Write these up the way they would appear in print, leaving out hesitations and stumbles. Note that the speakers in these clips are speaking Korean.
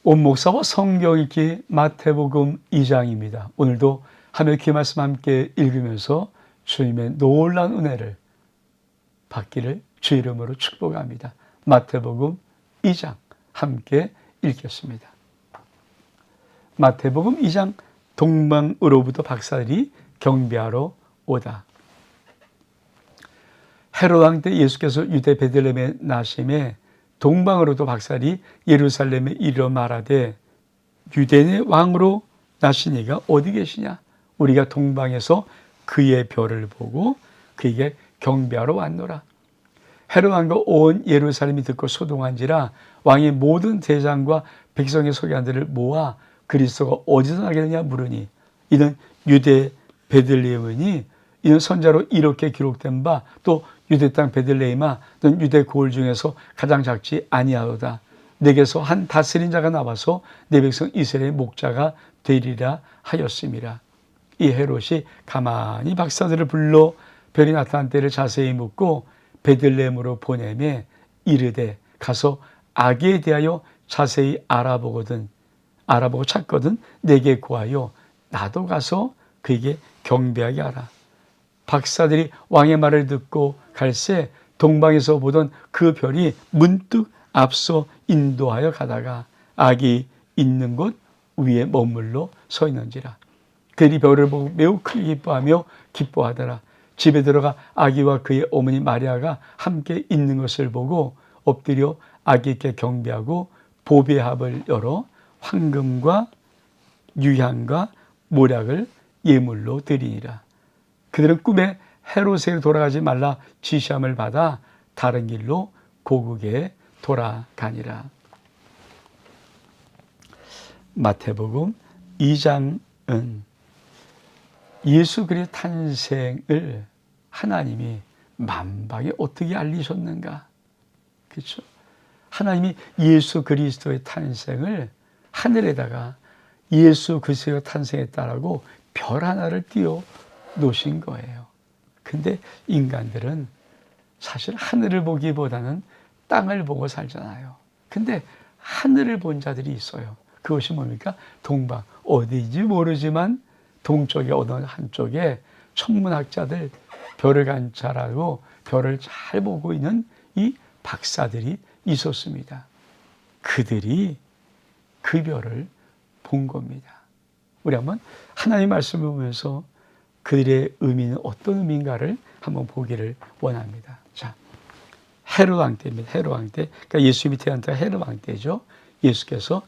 온 목사와 성경 읽기 마태복음 2장입니다. 오늘도 하나님의 귀 말씀 함께 읽으면서 주님의 놀라운 은혜를 받기를 주 이름으로 축복합니다. 마태복음 2장 함께 읽겠습니다. 마태복음 2장 동방으로부터 박사들이 경배하러 오다. 헤롯 왕 때 예수께서 유대 베들레헴에 나심에 동방으로도 박사들이 예루살렘에 이르러 말하되 유대인의 왕으로 나신 이가 어디 계시냐? 우리가 동방에서 그의 별을 보고 그에게 경배하러 왔노라. 헤롯 왕과 온 예루살렘이 듣고 소동한지라 왕이 모든 대장과 백성의 소견들을 모아 그리스도가 어디서 나겠느냐 물으니 이는 유대 베들레헴이니 이는 선자로 이렇게 기록된 바 또 유대 땅 베들레헴아 넌 유대 고을 중에서 가장 작지 아니하도다. 내게서 한 다스린 자가 나와서 내 백성 이스라엘의 목자가 되리라 하였음이라. 이 헤롯이 가만히 박사들을 불러 별이 나타난 때를 자세히 묻고 베들레헴으로 보내매 이르되 가서 아기에 대하여 자세히 알아보고 찾거든 내게 구하여 나도 가서 그에게 경배하게 하라. 박사들이 왕의 말을 듣고 갈새 동방에서 보던 그 별이 문득 앞서 인도하여 가다가 아기 있는 곳 위에 머물러 서 있는지라. 그들이 별을 보고 매우 크게 기뻐하더라. 집에 들어가 아기와 그의 어머니 마리아가 함께 있는 것을 보고 엎드려 아기께 경배하고 보배합을 열어 황금과 유향과 모략을 예물로 드리니라. 그들은 꿈에 헤롯에게 돌아가지 말라 지시함을 받아 다른 길로 고국에 돌아가니라. 마태복음 2장은 예수 그리스도의 탄생을 하나님이 만방에 어떻게 알리셨는가? 그렇죠? 하나님이 예수 그리스도의 탄생을 하늘에다가 예수 그리스도의 탄생했다라고 별 하나를 띄워 놓으신 거예요. 근데 인간들은 사실 하늘을 보기보다는 땅을 보고 살잖아요. 근데 하늘을 본 자들이 있어요. 그것이 뭡니까? 동방. 어디인지 모르지만 동쪽의 어느 한쪽에 천문학자들 별을 관찰하고 별을 잘 보고 있는 이 박사들이 있었습니다. 그들이 그 별을 본 겁니다. 우리 한번 하나님의 말씀을 보면서 그들의 의미는 어떤 의미인가를 한번 보기를 원합니다. 자, 헤롯 왕 때입니다. 헤롯 왕 때. 그러니까 예수님이 태어난 때가 헤롯 왕 때죠. 예수께서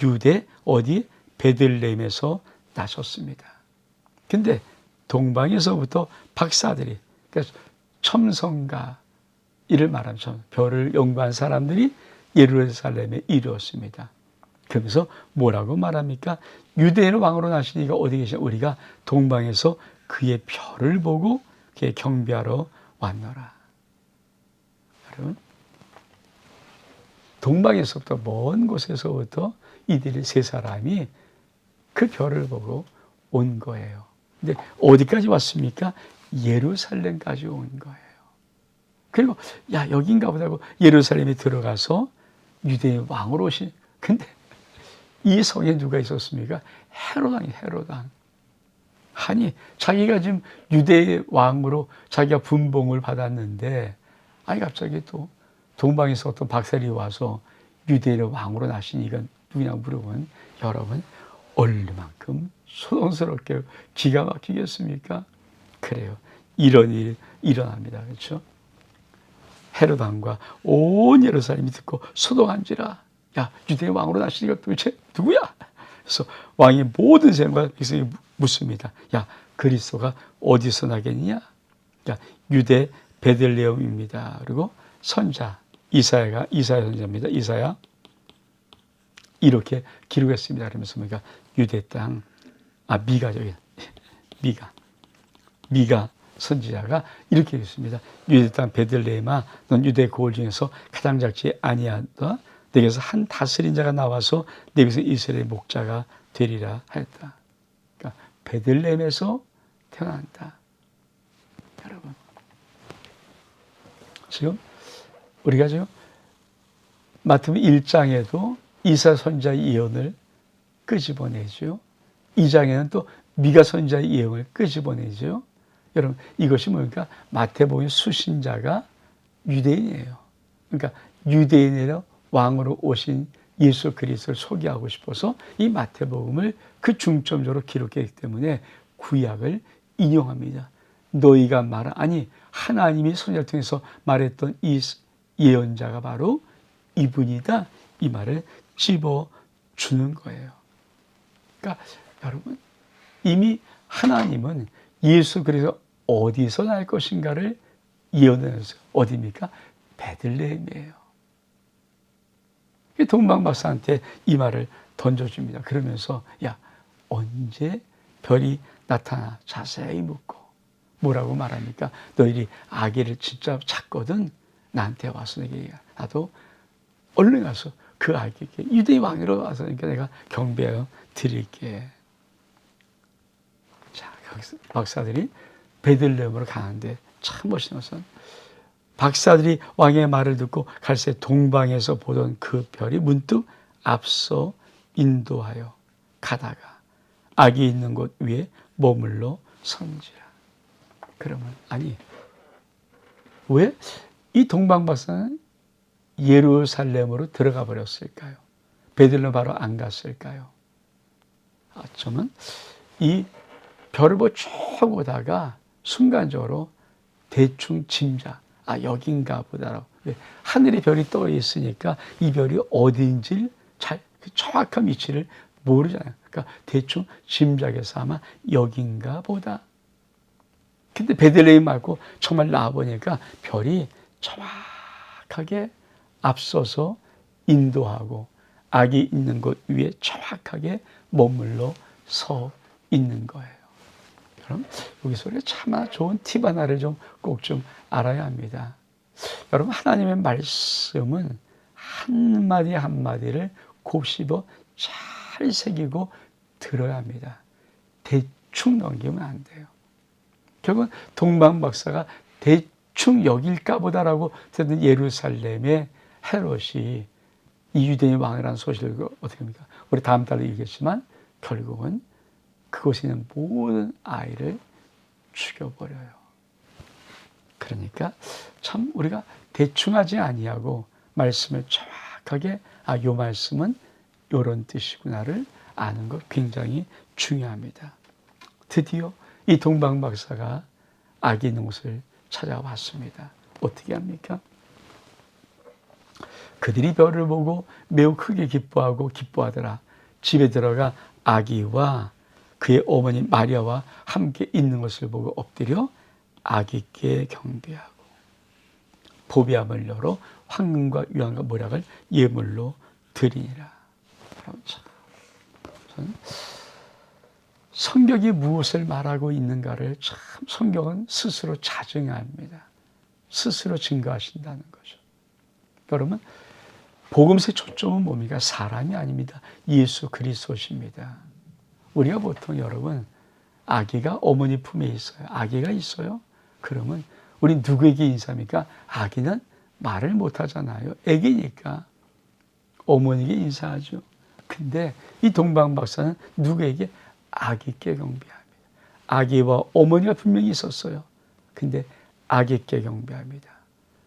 유대 어디 베들레헴에서 나셨습니다. 근데 동방에서부터 박사들이, 그러니까 첨성가, 이를 말하면 별을 연구한 사람들이 예루살렘에 이르렀습니다. 그러면서 뭐라고 말합니까? 유대인의 왕으로 나신 이가 어디 계시냐? 우리가 동방에서 그의 별을 보고 그의 경배하러 왔노라. 여러분, 동방에서부터 먼 곳에서부터 이들이 세 사람이 그 별을 보고 온 거예요. 근데 어디까지 왔습니까? 예루살렘까지 온 거예요. 그리고 야, 여긴가 보다고 예루살렘에 들어가서 유대인 왕으로 오신. 근데 이 성에 누가 있었습니까? 헤롯 왕이 헤롯 왕. 아니, 자기가 지금 유대의 왕으로 자기가 분봉을 받았는데, 아니, 갑자기 또 동방에서 어떤 박사들이 와서 유대의 왕으로 나신 이건 누구냐고 물어보면, 여러분, 얼마만큼 소동스럽게 기가 막히겠습니까? 그래요. 이런 일이 일어납니다. 그렇죠? 헤롯 왕과 온 예루살렘이 듣고 소동한지라. 야, 유대의 왕으로 나신 이가 도대체 누구야? 그래서 왕이 모든 사람과 백성이 묻습니다. 야, 그리스도가 어디서 나겠느냐? 야, 유대 베들레헴입니다. 그리고 선자 이사야 선자입니다. 이사야 이렇게 기록했습니다. 그러면서 우리가 유대 땅, 미가 선지자가 이렇게 했습니다. 유대 땅 베들레헴아, 넌 유대 고을 중에서 가장 작지 아니하다. 내게서 한 다스린 자가 나와서 내게서 이스라엘의 목자가 되리라 하였다. 그러니까 베들레헴에서 태어난다. 여러분, 지금 우리가 지금 마태복음 1장에도 이사 선지자의 예언을 끄집어내죠. 2장에는 또 미가 선지자의 예언을 끄집어내죠. 여러분, 이것이 뭡니까? 마태복음의 수신자가 유대인이에요. 그러니까 유대인의 왕으로 오신 예수 그리스도를 소개하고 싶어서 이 마태복음을 그 중점적으로 기록했기 때문에 구약을 인용합니다. 너희가 아니 하나님이 선지자를 통해서 말했던 이 예언자가 바로 이분이다, 이 말을 집어주는 거예요. 그러니까 여러분, 이미 하나님은 예수 그리스도 어디서 날 것인가를 예언했어요. 어디입니까? 베들레헴이에요. 동방박사한테 이 말을 던져줍니다. 그러면서 야, 언제 별이 나타나? 자세히 묻고 뭐라고 말합니까? 너희들이 아기를 진짜 찾거든 나한테 와서 내게 얘기해. 나도 얼른 가서 그 아기에게 유대의 왕으로 와서 그러니까 내가 경배하여 드릴게. 자, 거기서 박사들이 베들레헴으로 가는데 참 멋있는 것은 박사들이 왕의 말을 듣고 갈새 동방에서 보던 그 별이 문득 앞서 인도하여 가다가 아기 있는 곳 위에 머물러 선지라. 그러면 아니, 왜 이 동방 박사는 예루살렘으로 들어가 버렸을까요? 베들레헴 바로 안 갔을까요? 어쩌면 이 별을 쭉 오다가 순간적으로 대충 짐작, 여긴가 보다라고. 하늘에 별이 떠 있으니까 이 별이 어디인지 잘 정확한 위치를 모르잖아요. 그러니까 대충 짐작해서 아마 여긴가 보다. 근데 베들레헴 말고 정말 나와보니까 별이 정확하게 앞서서 인도하고 아기 있는 곳 위에 정확하게 머물러 서 있는 거예요. 그럼 여기서 우리가 참 좋은 팁 하나를 꼭 좀 알아야 합니다. 여러분, 하나님의 말씀은 한마디 한마디를 곱씹어 잘 새기고 들어야 합니다. 대충 넘기면 안 돼요. 결국은 동방박사가 대충 여길까 보다라고 듣는 예루살렘의 헤롯이 이 유대인의 왕이라는 소식을 어떻게 합니까? 우리 다음 달에 얘기했지만 결국은 그곳에 있는 모든 아이를 죽여버려요. 그러니까 참 우리가 대충하지 아니하고 말씀을 정확하게 요 말씀은 이런 뜻이구나를 아는 것 굉장히 중요합니다. 드디어 이 동방박사가 아기 있는 곳을 찾아왔습니다. 어떻게 합니까? 그들이 별을 보고 매우 크게 기뻐하더라. 집에 들어가 아기와 그의 어머니 마리아와 함께 있는 것을 보고 엎드려 아기께 경배하고 보배함을 열어 황금과 유황과 모략을 예물로 드리니라. 성경이 무엇을 말하고 있는가를 참 성경은 스스로 자증합니다. 스스로 증거하신다는 거죠. 여러분, 복음서의 초점은 뭡니까? 사람이 아닙니다. 예수 그리스도십니다. 우리가 보통 여러분, 아기가 어머니 품에 있어요. 아기가 있어요. 그러면 우리 누구에게 인사합니까? 아기는 말을 못하잖아요. 애기니까 어머니에게 인사하죠. 근데 이 동방박사는 누구에게? 아기께 경배합니다. 아기와 어머니가 분명히 있었어요. 근데 아기께 경배합니다.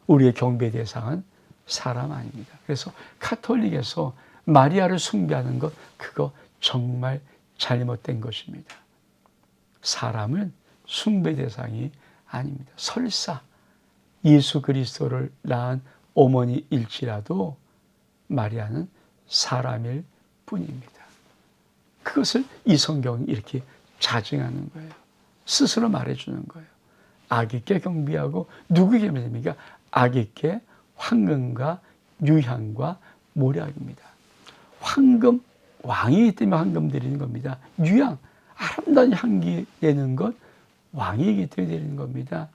우리의 경배 대상은 사람 아닙니다. 그래서 카톨릭에서 마리아를 숭배하는 것, 그거 정말 잘못된 것입니다. 사람은 숭배 대상이 아닙니다. 설사 예수 그리스도를 낳은 어머니일지라도 마리아는 사람일 뿐입니다. 그것을 이 성경이 이렇게 자증하는 거예요. 스스로 말해주는 거예요. 아기께 경배하고 누구에게 경배합니까? 아기께 황금과 유향과 모략입니다. 황금, 왕이기 때문에 황금 드리는 겁니다. 유향, 아름다운 향기 내는 것, 왕이기 때문에 드리는 겁니다.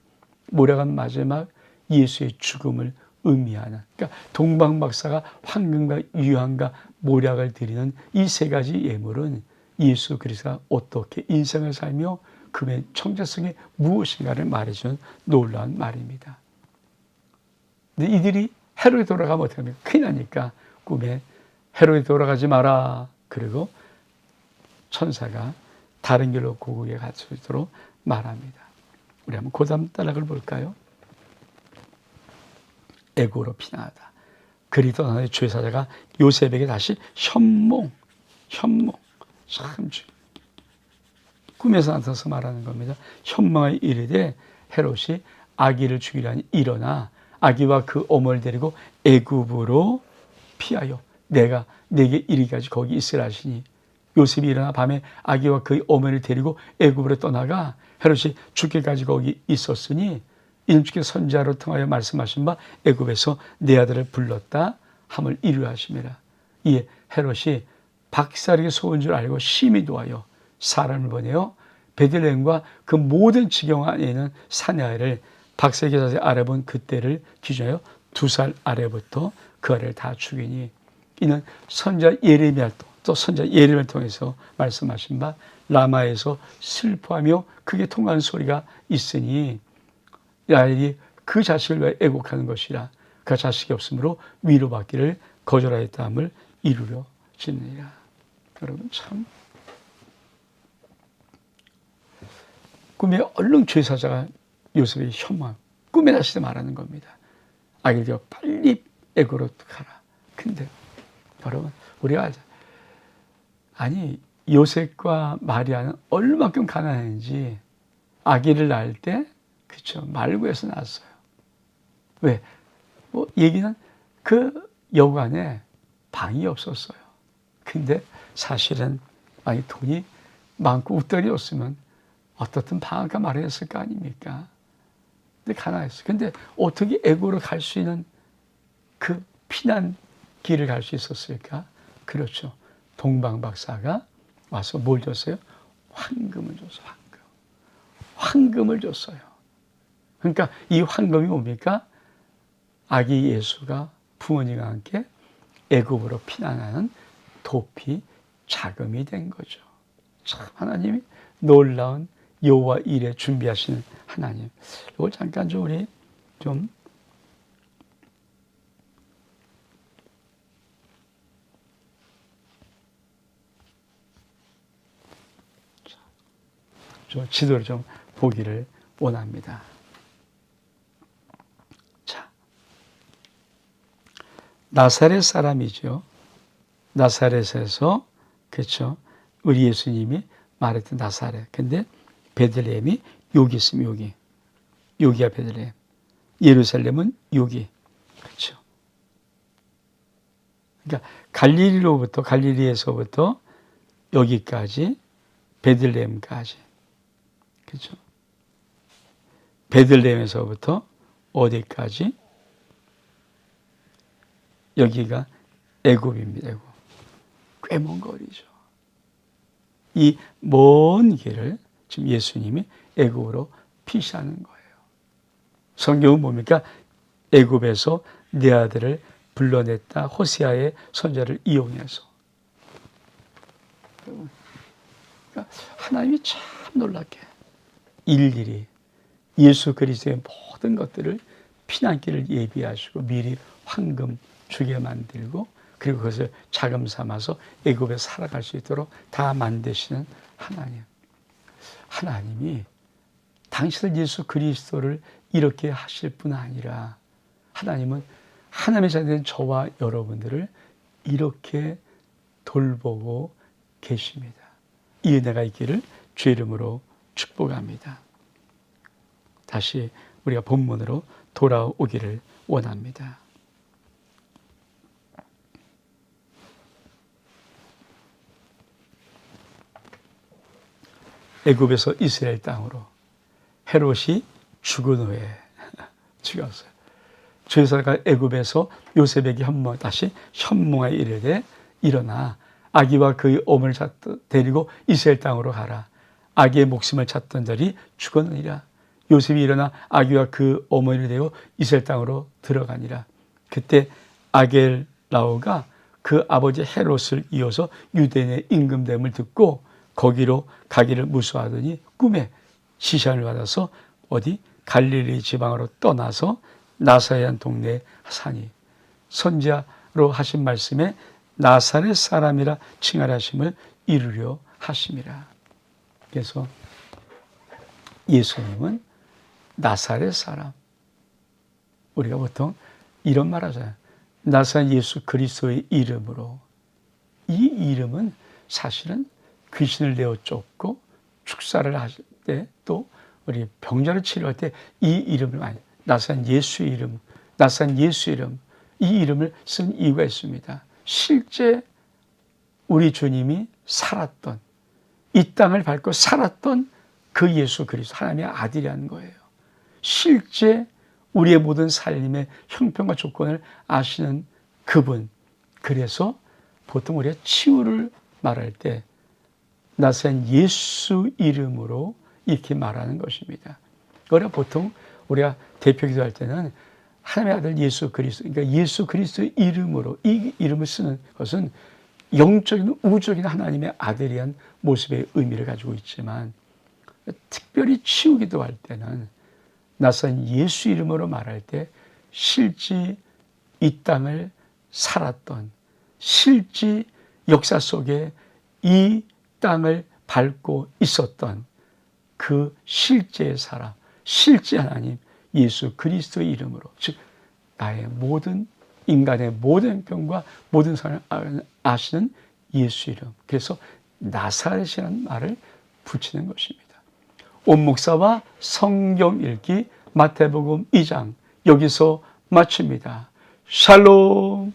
모략은 마지막 예수의 죽음을 의미하는, 그러니까 동방박사가 황금과 유향과 모략을 드리는 이 세 가지 예물은 예수 그리스도가 어떻게 인생을 살며 그의 정체성이 무엇인가를 말해주는 놀라운 말입니다. 근데 이들이 헤롯에 돌아가면 어떻게 합니까? 큰일 나니까 꿈에 헤롯에 돌아가지 마라. 그리고 천사가 다른 길로 고국에 갈 수 있도록 말합니다. 우리 한번 그 다음 단락을 볼까요? 애굽으로 피난하다. 그리 떠나는 주의 사자가 요셉에게 다시 현몽, 참 꿈에서 나타나서 말하는 겁니다. 현몽에 이르되 헤롯이 아기를 죽이려니 일어나 아기와 그 어머니를 데리고 애굽으로 피하여 내가 내게 이르기까지 거기 있으라 하시니 요셉이 일어나 밤에 아기와 그 어머니를 데리고 애굽으로 떠나가 헤롯이 죽기까지 거기 있었으니 이는 주께서 선지자로 통하여 말씀하신 바 애굽에서 내 아들을 불렀다 함을 이루하심이라. 이에 헤롯이 박살에게 속은 줄 알고 심히 노하여 사람을 보내어 베들레헴과 그 모든 지경 안에 있는 사내아이를 박살에게 자세히 알아본 그때를 기준하여 2살 아래부터 그 아이를 다 죽이니 이는 선지자 예레미야 또 선지자 예레미야를 통해서 말씀하신 바 라마에서 슬퍼하며 크게 통하는 소리가 있으니 야엘이 그 자식을 위하여 애곡하는 것이라. 그 자식이 없으므로 위로받기를 거절하였다함을 이루려 짓느니라. 여러분 참 꿈에 얼른 죄사자가 요셉의 현망 꿈에 다시 말하는 겁니다. 아기를 데려 빨리 애굽으로 가라. 근데 여러분 우리가 알자. 아니 요셉과 마리아는 얼마큼 가난했는지 아기를 낳을 때 그렇죠 말구에서 낳았어요. 왜? 뭐 얘기는 그 여관에 방이 없었어요. 근데 사실은 만약 돈이 많고 웃돈이 없으면 어떻든 방학가 마련했을 거 아닙니까? 근데 가난했어요. 근데 어떻게 애굽으로 갈 수 있는 그 피난 길을 갈 수 있었을까? 그렇죠. 동방 박사가 와서 뭘 줬어요? 황금을 줬어요. 황금을 줬어요. 그러니까 이 황금이 뭡니까? 아기 예수가 부모님과 함께 애굽으로 피난하는 도피 자금이 된 거죠. 참 하나님이 놀라운 여호와 일에 준비하시는 하나님. 이걸 잠깐 좀 우리 좀 지도를 좀 보기를 원합니다. 자, 나사렛 사람이죠. 나사렛에서 그렇죠. 우리 예수님이 말했던 나사렛. 근데 베들레헴이 여기 있으면 여기. 여기가 베들레헴. 예루살렘은 여기. 그렇죠. 그러니까 갈릴리에서부터 여기까지 베들레헴까지. 그렇죠. 베들레헴에서부터 어디까지? 여기가 애굽입니다. 애굽. 꽤 먼 거리죠. 이 먼 길을 지금 예수님이 애굽으로 피시하는 거예요. 성경은 뭡니까? 애굽에서 내 아들을 불러냈다. 호세아의 선지자를 이용해서. 그러니까 하나님이 참 놀랍게 일일이 예수 그리스도의 모든 것들을 피난길을 예비하시고 미리 황금 주게 만들고 그리고 그것을 자금 삼아서 애굽에 살아갈 수 있도록 다 만드시는 하나님. 하나님이 당신들 예수 그리스도를 이렇게 하실 뿐 아니라 하나님은 하나님의 자녀된 저와 여러분들을 이렇게 돌보고 계십니다. 이 은혜가 있기를 주의 이름으로 축복합니다. 다시 우리가 본문으로 돌아오기를 원합니다. 애굽에서 이스라엘 땅으로 헤롯이 죽은 후에 죽였어요. 죄사가 애굽에서 요셉에게 현몽 다시 현몽에 이르되 일어나 아기와 그의 어머니를 데리고 이스라엘 땅으로 가라. 아기의 목숨을 찾던 자리 죽었느니라. 요셉이 일어나 아기와 그 어머니를 데리고 이스라엘 땅으로 들어가니라. 그때 아겔라오가 그 아버지 헤롯을 이어서 유대인의 임금됨을 듣고 거기로 가기를 무수하더니 꿈에 시션을 받아서 어디 갈릴리 지방으로 떠나서 나사렛 동네에 사니 선지자로 하신 말씀에 나사렛 사람이라 칭하려 하심을 이루려 하심이라. 그래서 예수님은 나사렛 사람. 우리가 보통 이런 말 하잖아요. 나사렛 예수 그리스도의 이름으로. 이 이름은 사실은 귀신을 내어 쫓고 축사를 할 때, 또 우리 병자를 치료할 때 이 이름을 많이, 나사렛 예수의 이름, 나사렛 예수 이름, 이 이름을 쓴 이유가 있습니다. 실제 우리 주님이 살았던, 이 땅을 밟고 살았던 그 예수 그리스도, 하나님의 아들이라는 거예요. 실제 우리의 모든 삶의 형편과 조건을 아시는 그분. 그래서 보통 우리가 치유를 말할 때 나사렛 예수 이름으로 이렇게 말하는 것입니다. 그러나 보통 우리가 대표 기도할 때는 하나님의 아들 예수 그리스도, 그러니까 예수 그리스도의 이름으로, 이 이름을 쓰는 것은 영적인 우주적인 하나님의 아들이란 모습의 의미를 가지고 있지만, 특별히 치유 기도할 때는 나사렛 예수 이름으로 말할 때 실제 이 땅을 살았던, 실제 역사 속에 이 땅을 밟고 있었던 그 실제의 사람, 실제 하나님 예수 그리스도의 이름으로, 즉 나의 모든 인간의 모든 형편과 모든 삶을 아시는 예수 이름. 그래서 나사렛이라는 말을 붙이는 것입니다. 온 목사와 성경 읽기 마태복음 2장 여기서 마칩니다. 샬롬.